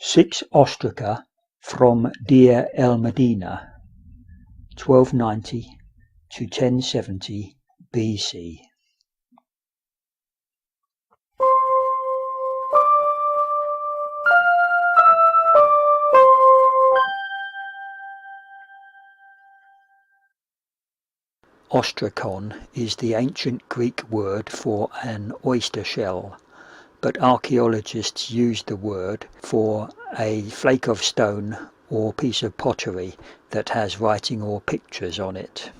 6 Ostraca from Deir el-Medina, 1290 to 1070 BC. Ostrakon is the ancient Greek word for an oyster shell, but archaeologists use the word for a flake of stone or piece of pottery that has writing or pictures on it.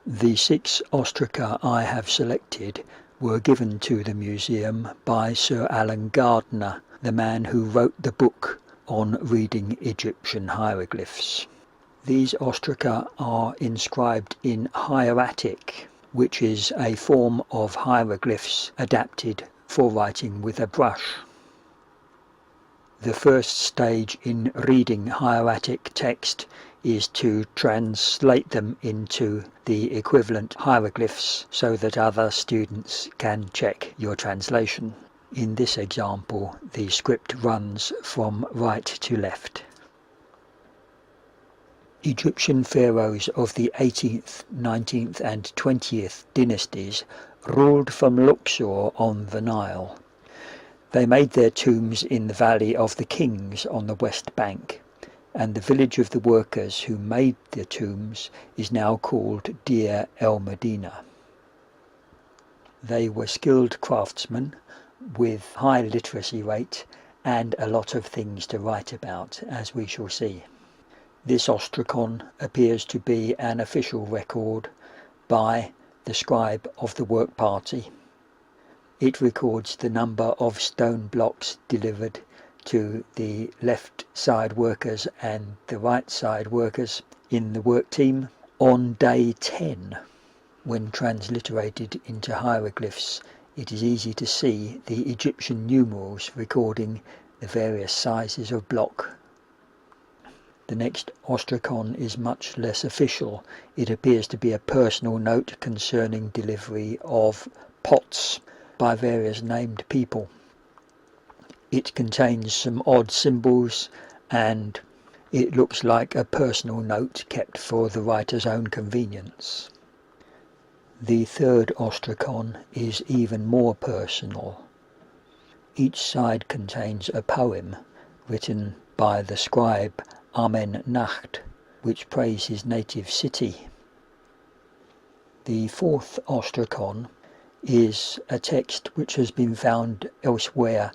The 6 ostraca I have selected were given to the museum by Sir Alan Gardner, the man who wrote the book on reading Egyptian hieroglyphs. These ostraca are inscribed in hieratic, which is a form of hieroglyphs adapted for writing with a brush. The first stage in reading hieratic text is to translate them into the equivalent hieroglyphs so that other students can check your translation. In this example, the script runs from right to left. Egyptian pharaohs of the 18th, 19th and 20th dynasties ruled from Luxor on the Nile. They made their tombs in the Valley of the Kings on the west bank, and the village of the workers who made the tombs is now called Deir el-Medina. They were skilled craftsmen with high literacy rate and a lot of things to write about, as we shall see. This ostracon appears to be an official record by the scribe of the work party. It records the number of stone blocks delivered to the left side workers and the right side workers in the work team on day 10. When transliterated into hieroglyphs, it is easy to see the Egyptian numerals recording the various sizes of block. The next ostracon is much less official. It appears to be a personal note concerning delivery of pots by various named people. It contains some odd symbols and it looks like a personal note kept for the writer's own convenience. The third ostracon is even more personal. Each side contains a poem written by the scribe Amen Nacht, which praise his native city. The fourth ostracon is a text which has been found elsewhere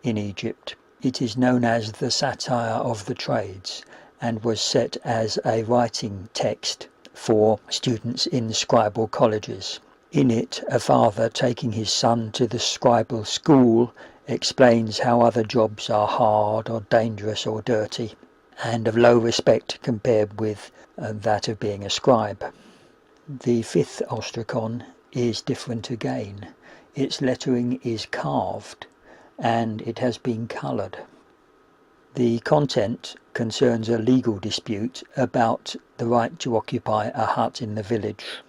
in Egypt. It is known as the Satire of the Trades and was set as a writing text for students in scribal colleges. In it, a father taking his son to the scribal school explains how other jobs are hard or dangerous or dirty, and of low respect compared with that of being a scribe. The fifth ostracon is different again. Its lettering is carved and it has been coloured. The content concerns a legal dispute about the right to occupy a hut in the village,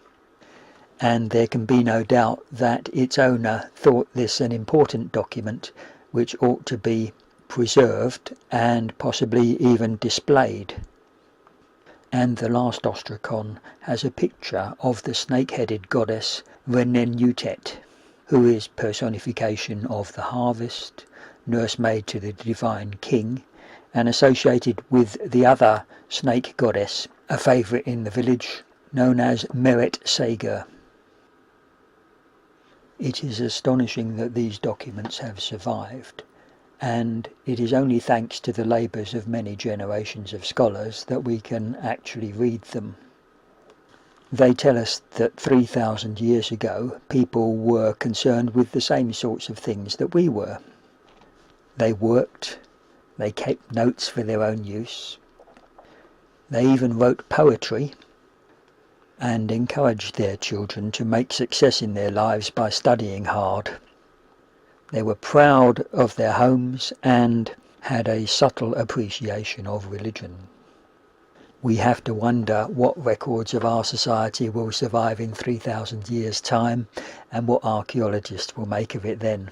and there can be no doubt that its owner thought this an important document which ought to be preserved and possibly even displayed. And the last ostracon has a picture of the snake-headed goddess Renenutet, who is personification of the harvest, nursemaid to the divine king, and associated with the other snake goddess, a favourite in the village, known as Meret Sager. It is astonishing that these documents have survived, and it is only thanks to the labours of many generations of scholars that we can actually read them. They tell us that 3,000 years ago people were concerned with the same sorts of things that we were. They worked, they kept notes for their own use, they even wrote poetry and encouraged their children to make success in their lives by studying hard. They were proud of their homes and had a subtle appreciation of religion. We have to wonder what records of our society will survive in 3,000 years' time and what archaeologists will make of it then.